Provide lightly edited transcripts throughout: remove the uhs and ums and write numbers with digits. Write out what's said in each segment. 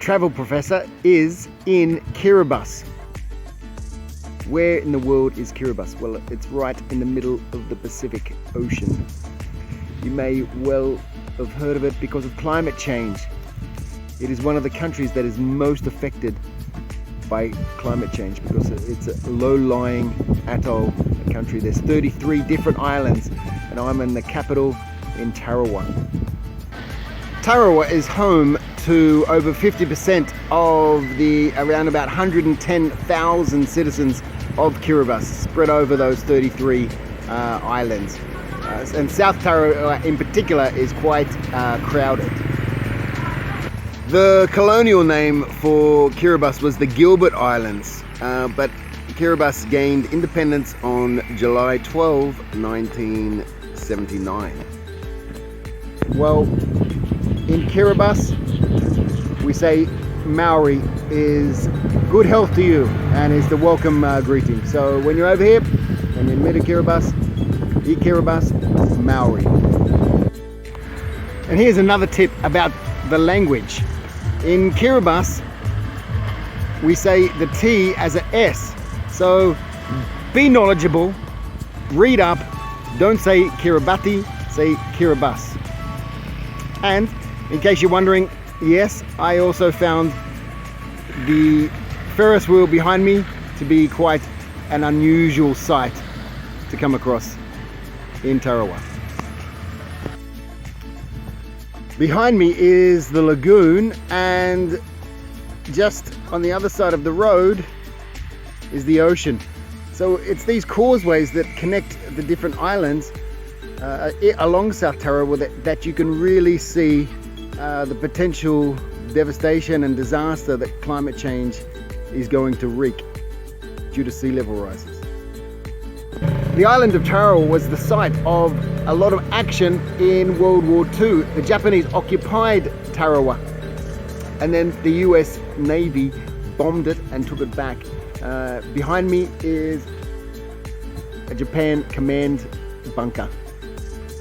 travel professor is in Kiribati. Where in the world is Kiribati? Well, it's right in the middle of the Pacific Ocean. You may well have heard of it because of climate change. It is one of the countries that is most affected by climate change because it's a low-lying atoll country. There's 33 different islands, and I'm in the capital in Tarawa. Tarawa is home to over 50% of the around about 110,000 citizens of Kiribati, spread over those 33 islands. And South Tarawa in particular is quite crowded. The colonial name for Kiribati was the Gilbert Islands, but Kiribati gained independence on July 12, 1979. Well, in Kiribati, we say Maori is good health to you and is the welcome greeting. So when you're over here and you meet a Kiribati, eat Kiribati, Maori. And here's another tip about the language. In Kiribati, we say the T as an S. So be knowledgeable, read up, don't say Kiribati, say Kiribati. And in case you're wondering, yes, I also found the Ferris wheel behind me to be quite an unusual sight to come across in Tarawa. Behind me is the lagoon, and just on the other side of the road is the ocean. So it's these causeways that connect the different islands along South Tarawa that you can really see the potential devastation and disaster that climate change is going to wreak due to sea level rises. The island of Tarawa was the site of a lot of action in World War II. The Japanese occupied Tarawa, and then the US Navy bombed it and took it back. Behind me is a Japan command bunker.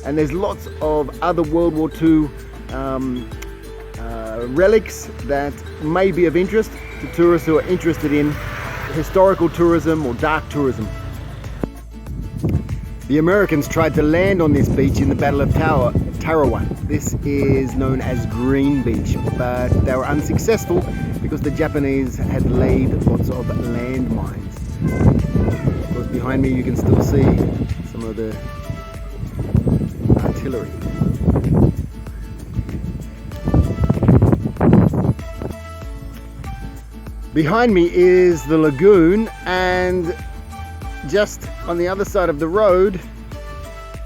And there's lots of other World War II relics that may be of interest to tourists who are interested in historical tourism or dark tourism. The Americans tried to land on this beach in the Battle of Tarawa. This is known as Green Beach, but they were unsuccessful because the Japanese had laid lots of landmines. Of course, behind me you can still see some of the artillery. Behind me is the lagoon, and just on the other side of the road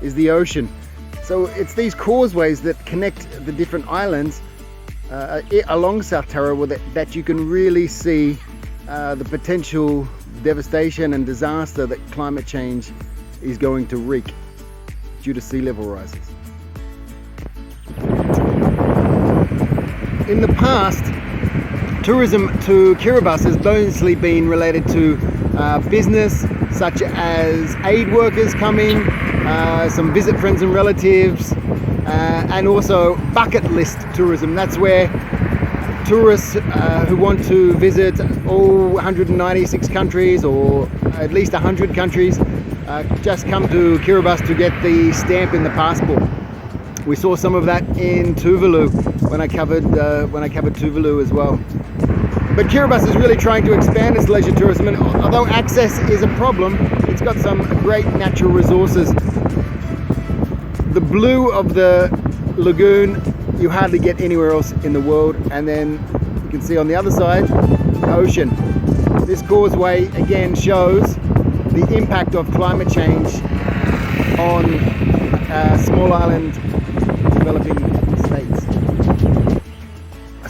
is the ocean. So it's these causeways that connect the different islands along South Tarawa that you can really see the potential devastation and disaster that climate change is going to wreak due to sea level rises. In the past, tourism to Kiribati has mostly been related to business, such as aid workers coming, some visit friends and relatives, and also bucket list tourism. That's where tourists who want to visit all 196 countries or at least 100 countries just come to Kiribati to get the stamp in the passport. We saw some of that in Tuvalu when I covered Tuvalu as well. But Kiribati is really trying to expand its leisure tourism, and although access is a problem, it's got some great natural resources. The blue of the lagoon you hardly get anywhere else in the world, and then you can see on the other side, ocean. This causeway again shows the impact of climate change on small island developing states.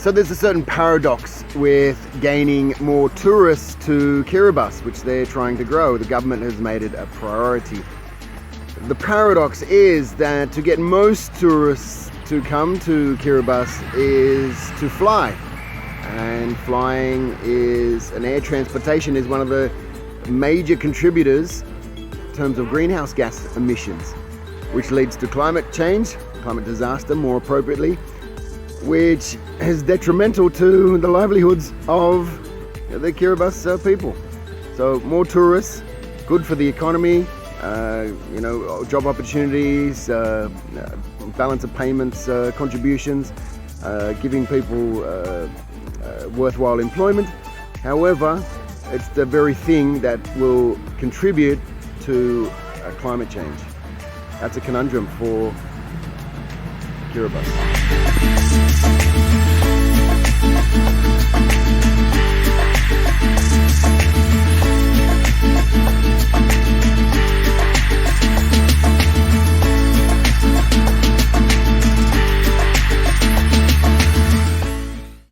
So there's a certain paradox with gaining more tourists to Kiribati, which they're trying to grow. The government has made it a priority. The paradox is that to get most tourists to come to Kiribati is to fly. And flying and air transportation is one of the major contributors in terms of greenhouse gas emissions, which leads to climate change, climate disaster more appropriately, which is detrimental to the livelihoods of the Kiribati people. So more tourists, good for the economy, job opportunities, balance of payments, contributions, giving people worthwhile employment. However, it's the very thing that will contribute to climate change. That's a conundrum for Kiribati.